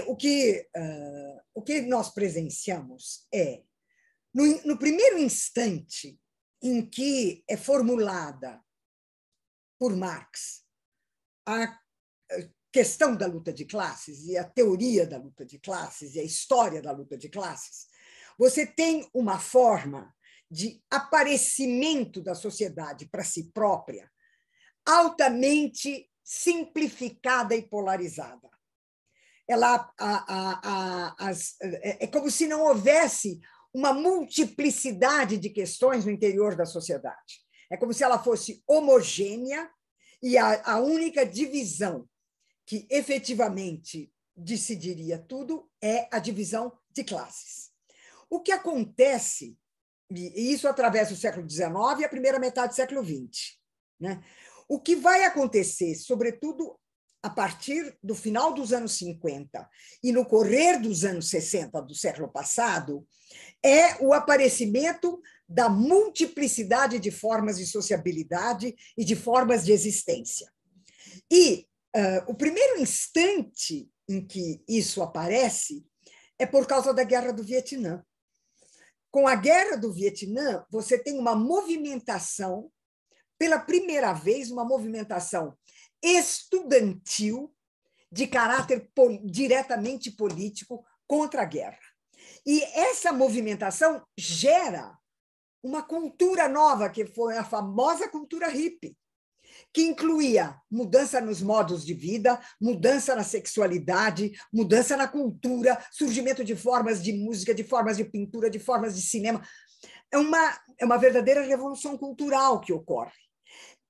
O que nós presenciamos é, no primeiro instante em que é formulada por Marx a questão da luta de classes e a teoria da luta de classes e a história da luta de classes, você tem uma forma de aparecimento da sociedade para si própria altamente simplificada e polarizada. É como se não houvesse uma multiplicidade de questões no interior da sociedade. É como se ela fosse homogênea e a única divisão que efetivamente decidiria tudo é a divisão de classes. O que acontece, e isso através do século XIX e a primeira metade do século XX, né? O que vai acontecer, sobretudo a partir do final dos anos 50 e no correr dos anos 60 do século passado, é o aparecimento da multiplicidade de formas de sociabilidade e de formas de existência. E o primeiro instante em que isso aparece é por causa da Guerra do Vietnã. Com a Guerra do Vietnã, você tem uma movimentação, pela primeira vez, uma movimentação estudantil de caráter diretamente político contra a guerra. E essa movimentação gera uma cultura nova, que foi a famosa cultura hippie, que incluía mudança nos modos de vida, mudança na sexualidade, mudança na cultura, surgimento de formas de música, de formas de pintura, de formas de cinema. É uma verdadeira revolução cultural que ocorre.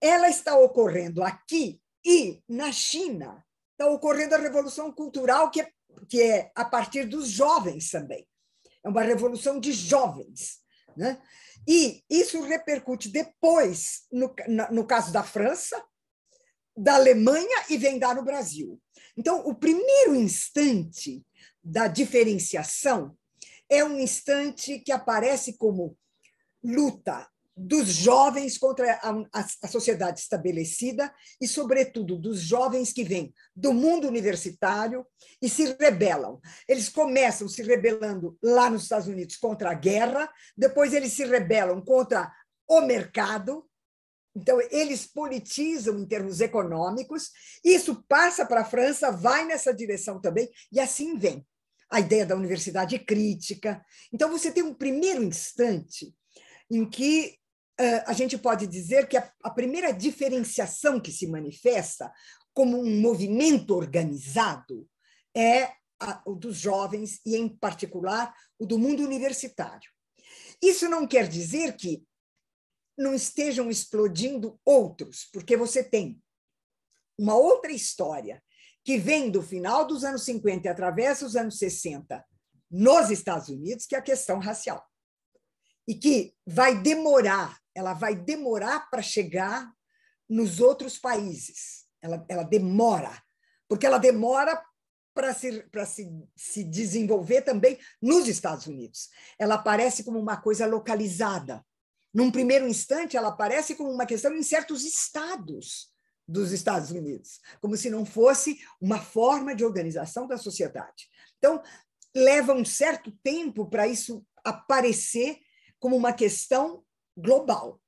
Ela está ocorrendo aqui e, na China, está ocorrendo a revolução cultural, que é a partir dos jovens também. É uma revolução de jovens, né? E isso repercute depois, no caso da França, da Alemanha e vem dar no Brasil. Então, o primeiro instante da diferenciação é um instante que aparece como luta dos jovens contra a sociedade estabelecida e, sobretudo, dos jovens que vêm do mundo universitário e se rebelam. Eles começam se rebelando lá nos Estados Unidos contra a guerra, depois eles se rebelam contra o mercado, então eles politizam em termos econômicos, isso passa para a França, vai nessa direção também, e assim vem a ideia da universidade crítica. Então, você tem um primeiro instante em que a gente pode dizer que a primeira diferenciação que se manifesta como um movimento organizado é o dos jovens, e, em particular, o do mundo universitário. Isso não quer dizer que não estejam explodindo outros, porque você tem uma outra história que vem do final dos anos 50 e atravessa os anos 60 nos Estados Unidos, que é a questão racial. E que ela vai demorar para chegar nos outros países. Ela demora, porque ela demora para se desenvolver também nos Estados Unidos. Ela aparece como uma coisa localizada. Num primeiro instante, ela aparece como uma questão em certos estados dos Estados Unidos, como se não fosse uma forma de organização da sociedade. Então, leva um certo tempo para isso aparecer como uma questão global,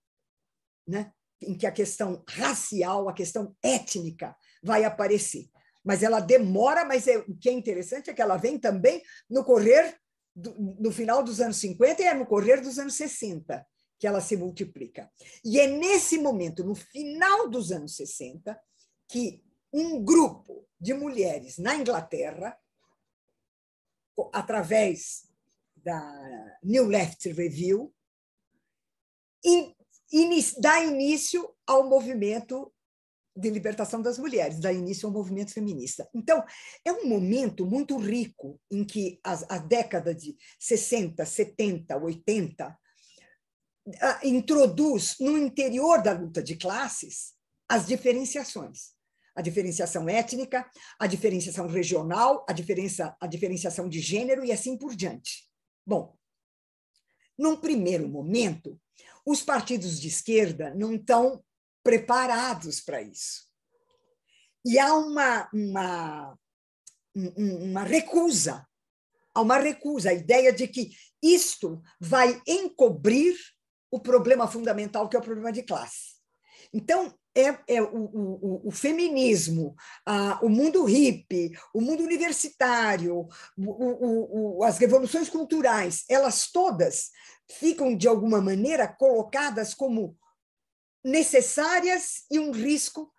né? Em que a questão racial, a questão étnica vai aparecer. Mas ela demora, mas o que é interessante é que ela vem também no final dos anos 50 e no correr dos anos 60, que ela se multiplica. E é nesse momento, no final dos anos 60, que um grupo de mulheres na Inglaterra, através da New Left Review, dá início ao movimento de libertação das mulheres, dá início ao movimento feminista. Então, é um momento muito rico em que a década de 60, 70, 80 introduz no interior da luta de classes as diferenciações. A diferenciação étnica, a diferenciação regional, a diferenciação de gênero e assim por diante. Bom, num primeiro momento, os partidos de esquerda não estão preparados para isso. E há uma uma recusa, há uma recusa, a ideia de que isto vai encobrir o problema fundamental, que é o problema de classe. Então, o feminismo, o mundo hippie, o mundo universitário, as revoluções culturais, elas todas ficam, de alguma maneira, colocadas como necessárias e um risco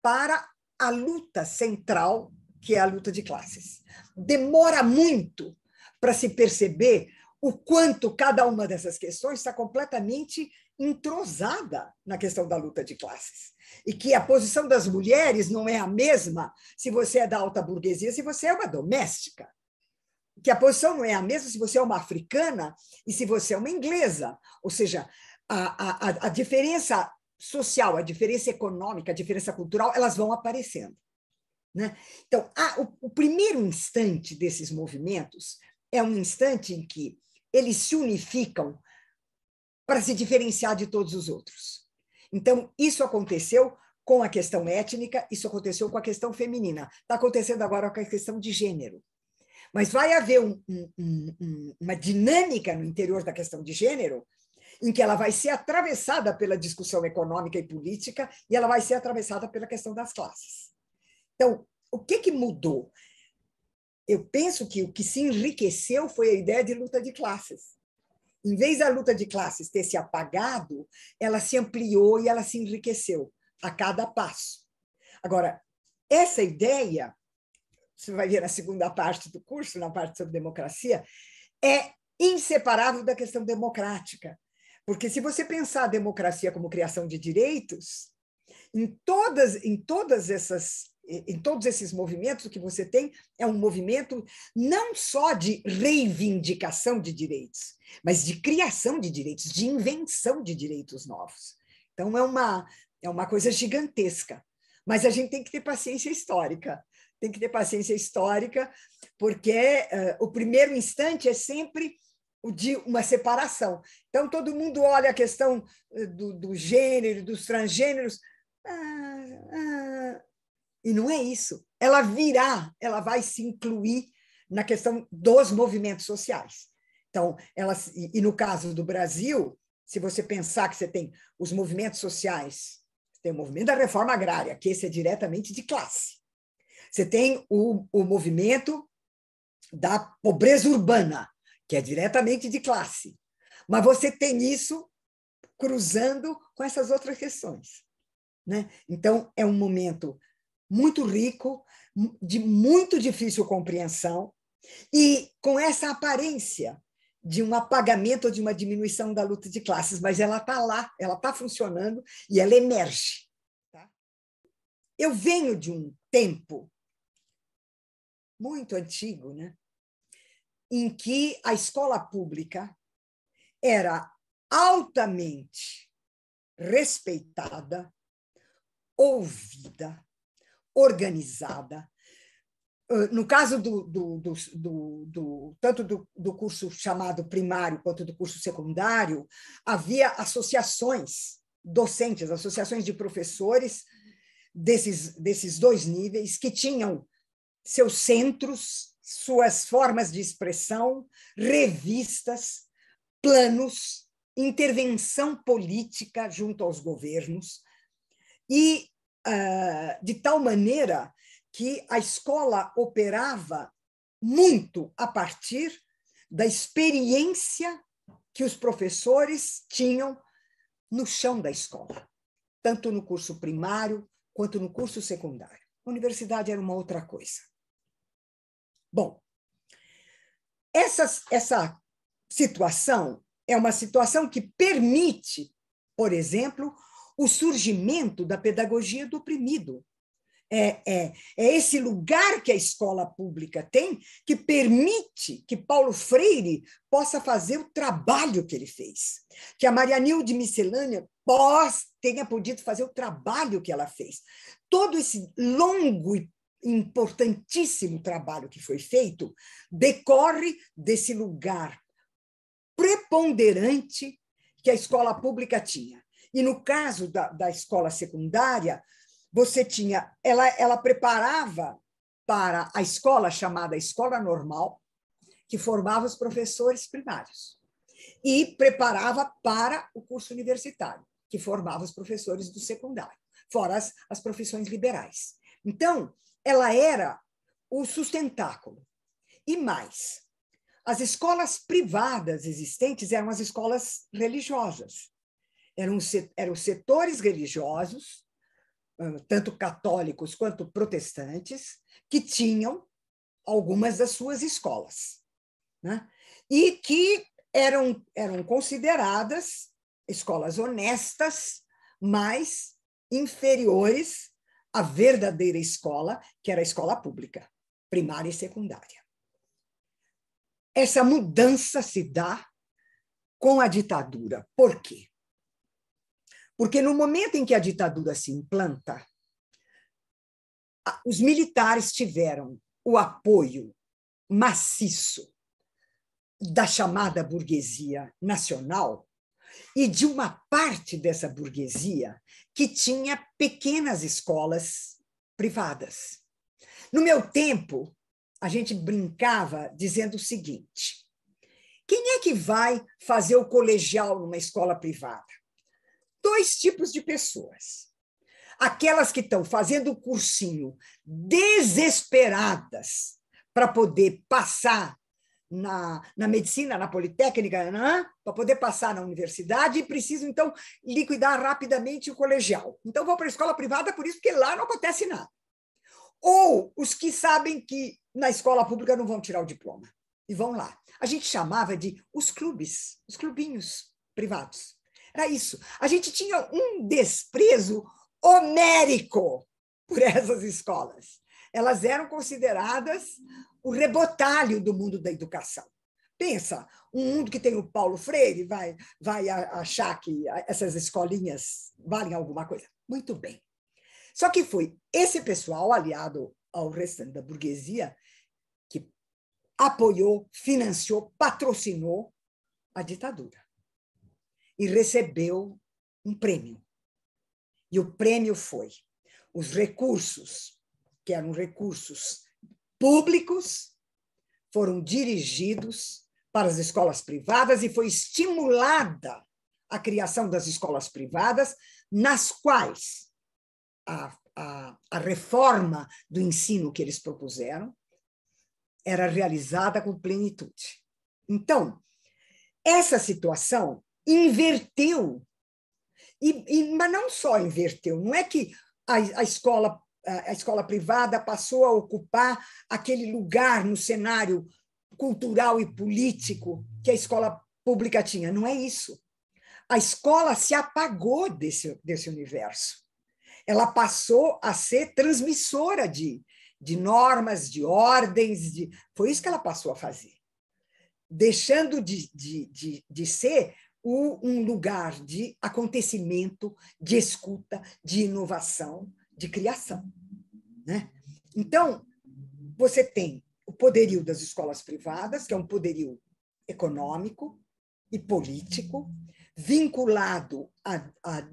para a luta central, que é a luta de classes. Demora muito para se perceber o quanto cada uma dessas questões está completamente entrosada na questão da luta de classes. E que a posição das mulheres não é a mesma se você é da alta burguesia, se você é uma doméstica. Que a posição não é a mesma se você é uma africana e se você é uma inglesa. Ou seja, a diferença social, a diferença econômica, a diferença cultural, elas vão aparecendo. Né? Então, o primeiro instante desses movimentos é um instante em que eles se unificam para se diferenciar de todos os outros. Então, isso aconteceu com a questão étnica, isso aconteceu com a questão feminina, está acontecendo agora com a questão de gênero. Mas vai haver uma dinâmica no interior da questão de gênero em que ela vai ser atravessada pela discussão econômica e política e ela vai ser atravessada pela questão das classes. Então, o que mudou? Eu penso que o que se enriqueceu foi a ideia de luta de classes. Em vez da luta de classes ter se apagado, ela se ampliou e ela se enriqueceu a cada passo. Agora, essa ideia, você vai ver na segunda parte do curso, na parte sobre democracia, é inseparável da questão democrática. Porque se você pensar a democracia como criação de direitos, em todos esses movimentos, o que você tem é um movimento não só de reivindicação de direitos, mas de criação de direitos, de invenção de direitos novos. Então, é uma coisa gigantesca. Mas a gente tem que ter paciência histórica. Tem que ter paciência histórica, porque o primeiro instante é sempre o de uma separação. Então, todo mundo olha a questão do gênero, dos transgêneros, e não é isso. Ela ela vai se incluir na questão dos movimentos sociais. Então, e no caso do Brasil, se você pensar que você tem os movimentos sociais, você tem o movimento da reforma agrária, que esse é diretamente de classe. Você tem o movimento da pobreza urbana, que é diretamente de classe. Mas você tem isso cruzando com essas outras questões. Né? Então, é um momento muito rico, de muito difícil compreensão, e com essa aparência de um apagamento ou de uma diminuição da luta de classes, mas ela está lá, ela está funcionando e ela emerge. Tá? Eu venho de um tempo muito antigo, né, em que a escola pública era altamente respeitada, ouvida, organizada. No caso tanto do curso chamado primário quanto do curso secundário, havia associações docentes, associações de professores desses dois níveis, que tinham seus centros, suas formas de expressão, revistas, planos, intervenção política junto aos governos, e de tal maneira que a escola operava muito a partir da experiência que os professores tinham no chão da escola, tanto no curso primário quanto no curso secundário. A universidade era uma outra coisa. Bom, essa situação é uma situação que permite, por exemplo, o surgimento da pedagogia do oprimido. É esse lugar que a escola pública tem que permite que Paulo Freire possa fazer o trabalho que ele fez, que a Maria Nilde Miscelânea tenha podido fazer o trabalho que ela fez. Todo esse longo e importantíssimo trabalho que foi feito decorre desse lugar preponderante que a escola pública tinha. E no caso da escola secundária, você tinha, ela preparava para a escola chamada Escola Normal, que formava os professores primários, e preparava para o curso universitário, que formava os professores do secundário, fora as profissões liberais. Então, ela era o sustentáculo. E mais, as escolas privadas existentes eram as escolas religiosas. Eram setores religiosos, tanto católicos quanto protestantes, que tinham algumas das suas escolas, né? E que eram consideradas escolas honestas, mas inferiores à verdadeira escola, que era a escola pública, primária e secundária. Essa mudança se dá com a ditadura. Por quê? Porque no momento em que a ditadura se implanta, os militares tiveram o apoio maciço da chamada burguesia nacional e de uma parte dessa burguesia que tinha pequenas escolas privadas. No meu tempo, a gente brincava dizendo o seguinte: quem é que vai fazer o colegial numa escola privada? 2 tipos de pessoas. Aquelas que estão fazendo o cursinho desesperadas para poder passar na medicina, na politécnica, né? Para poder passar na universidade e precisam, então, liquidar rapidamente o colegial. Então, vão para a escola privada por isso, porque lá não acontece nada. Ou os que sabem que na escola pública não vão tirar o diploma e vão lá. A gente chamava de os clubes, os clubinhos privados. Era isso. A gente tinha um desprezo homérico por essas escolas. Elas eram consideradas o rebotalho do mundo da educação. Pensa, um mundo que tem o Paulo Freire vai achar que essas escolinhas valem alguma coisa? Muito bem. Só que foi esse pessoal, aliado ao restante da burguesia, que apoiou, financiou, patrocinou a ditadura e recebeu um prêmio. E o prêmio foi os recursos, que eram recursos públicos, foram dirigidos para as escolas privadas e foi estimulada a criação das escolas privadas, nas quais a reforma do ensino que eles propuseram era realizada com plenitude. Então, essa situação inverteu, mas não só inverteu, não é que a escola privada passou a ocupar aquele lugar no cenário cultural e político que a escola pública tinha, não é isso. A escola se apagou desse universo. Ela passou a ser transmissora de normas, de ordens, foi isso que ela passou a fazer, deixando de ser um lugar de acontecimento, de escuta, de inovação, de criação, né? Então, você tem o poderio das escolas privadas, que é um poderio econômico e político, vinculado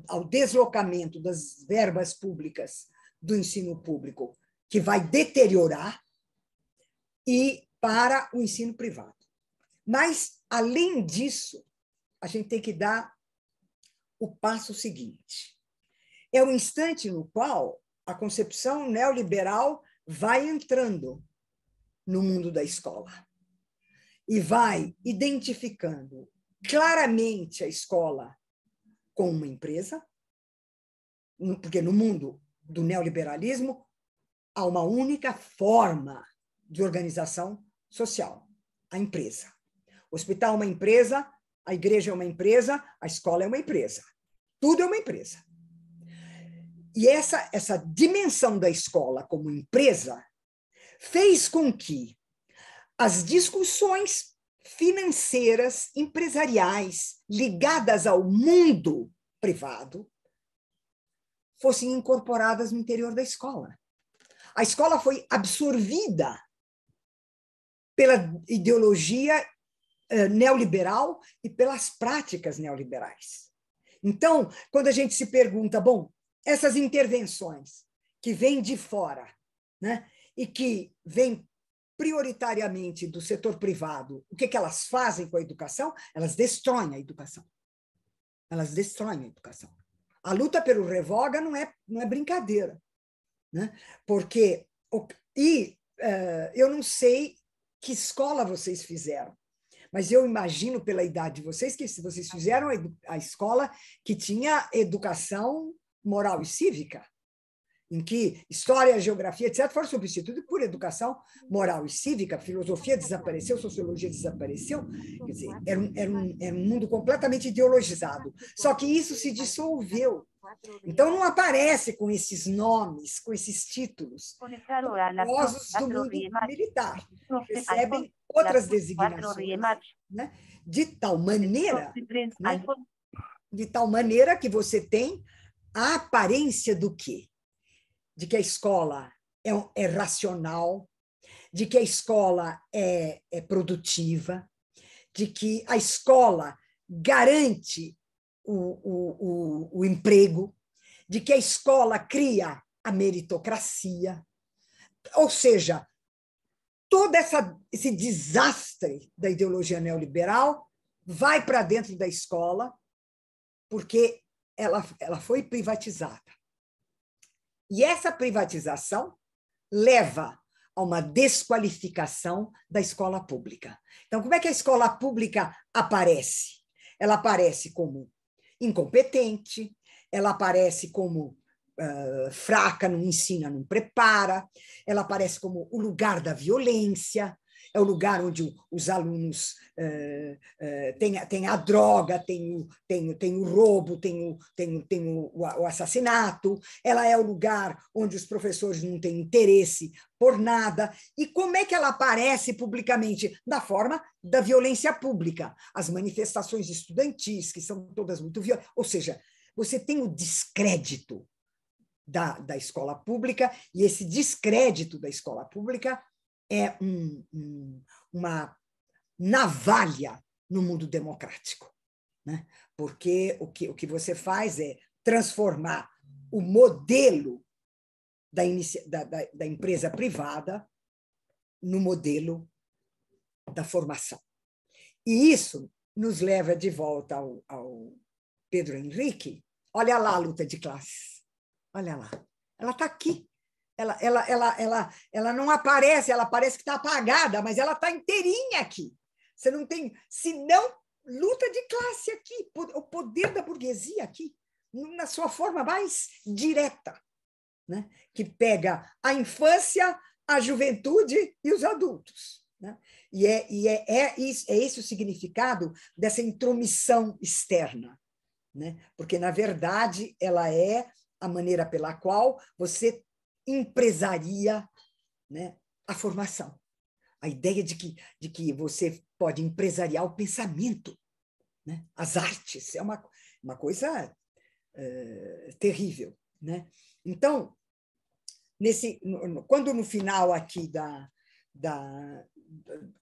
ao deslocamento das verbas públicas do ensino público, que vai deteriorar, e para o ensino privado. Mas, além disso, a gente tem que dar o passo seguinte. É o instante no qual a concepção neoliberal vai entrando no mundo da escola e vai identificando claramente a escola como uma empresa, porque no mundo do neoliberalismo há uma única forma de organização social, a empresa. O hospital é uma empresa, a igreja é uma empresa, a escola é uma empresa. Tudo é uma empresa. E essa dimensão da escola como empresa fez com que as discussões financeiras, empresariais, ligadas ao mundo privado, fossem incorporadas no interior da escola. A escola foi absorvida pela ideologia neoliberal e pelas práticas neoliberais. Então, quando a gente se pergunta, bom, essas intervenções que vêm de fora, né, e que vêm prioritariamente do setor privado, o que elas fazem com a educação? Elas destroem a educação. Elas destroem a educação. A luta pelo revoga não é brincadeira, né? Porque eu não sei que escola vocês fizeram, mas eu imagino pela idade de vocês que vocês fizeram a escola que tinha educação moral e cívica, em que história, geografia, etc., foram substituídos por educação moral e cívica. A filosofia desapareceu, a sociologia desapareceu. Quer dizer, era um mundo completamente ideologizado. Só que isso se dissolveu. Então, não aparece com esses nomes, com esses títulos, famosos do mundo militar. Recebem outras designações, né? De tal maneira que você tem a aparência do quê? De que a escola é racional, de que a escola é produtiva, de que a escola garante o emprego, de que a escola cria a meritocracia. Ou seja, todo esse desastre da ideologia neoliberal vai para dentro da escola porque ela foi privatizada. E essa privatização leva a uma desqualificação da escola pública. Então, como é que a escola pública aparece? Ela aparece como incompetente, ela aparece como fraca, não ensina, não prepara, ela aparece como o lugar da violência, é o lugar onde os alunos têm a droga, tem o roubo, tem o assassinato, ela é o lugar onde os professores não têm interesse por nada. E como é que ela aparece publicamente? Da forma da violência pública. As manifestações estudantis, que são todas muito violentas. Ou seja, você tem o descrédito da escola pública, e esse descrédito da escola pública é uma navalha no mundo democrático, né? Porque o que você faz é transformar o modelo da empresa privada no modelo da formação. E isso nos leva de volta ao Pedro Henrique. Olha lá a luta de classes. Olha lá. Ela está aqui. Ela não aparece, ela parece que está apagada, mas ela está inteirinha aqui. Você não tem, senão, luta de classe aqui, o poder da burguesia aqui, na sua forma mais direta, né? Que pega a infância, a juventude e os adultos, né? E é esse o significado dessa intromissão externa, né? Porque, na verdade, ela é a maneira pela qual você empresaria, né, a formação. A ideia de que você pode empresariar o pensamento, né? As artes, é uma coisa terrível, né? Então, quando no final aqui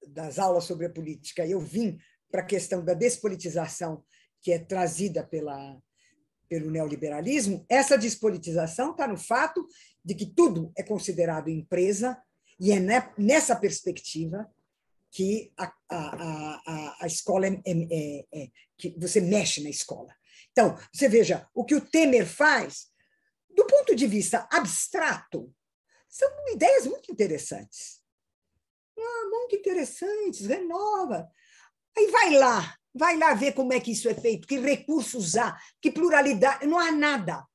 das aulas sobre a política eu vim para a questão da despolitização que é trazida pelo neoliberalismo, essa despolitização está no fato de que tudo é considerado empresa, e é nessa perspectiva que a escola que você mexe na escola. Então, você veja, o que o Temer faz, do ponto de vista abstrato, são ideias muito interessantes. Muito interessantes, renova. Aí vai lá ver como é que isso é feito, que recursos há, que pluralidade, não há nada.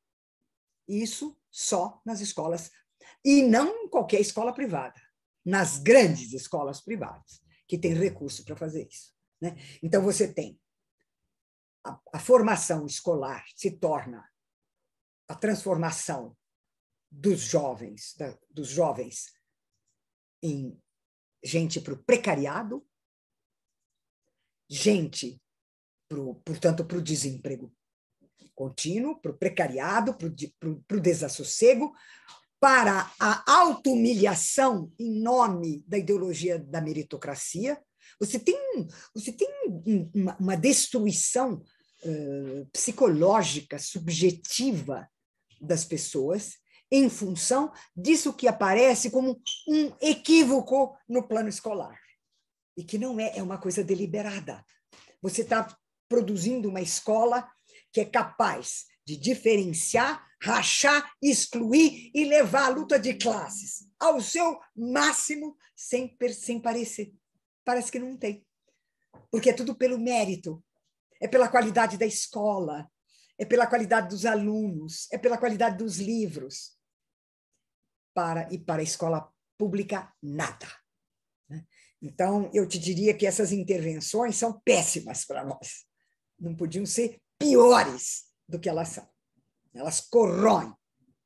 Isso só nas escolas, e não em qualquer escola privada, nas grandes escolas privadas, que têm recurso para fazer isso, né? Então, você tem a formação escolar se torna a transformação dos jovens em gente para o precariado, gente, portanto, para o desemprego contínuo, para o precariado, para o desassossego, para a auto-humilhação em nome da ideologia da meritocracia. Você tem uma destruição psicológica, subjetiva das pessoas, em função disso que aparece como um equívoco no plano escolar. E que não é uma coisa deliberada. Você está produzindo uma escola que é capaz de diferenciar, rachar, excluir e levar a luta de classes ao seu máximo sem parecer. Parece que não tem. Porque é tudo pelo mérito, é pela qualidade da escola, é pela qualidade dos alunos, é pela qualidade dos livros. Para a escola pública, nada. Então, eu te diria que essas intervenções são péssimas para nós. Não podiam ser piores do que elas são. Elas corroem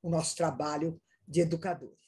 o nosso trabalho de educadores.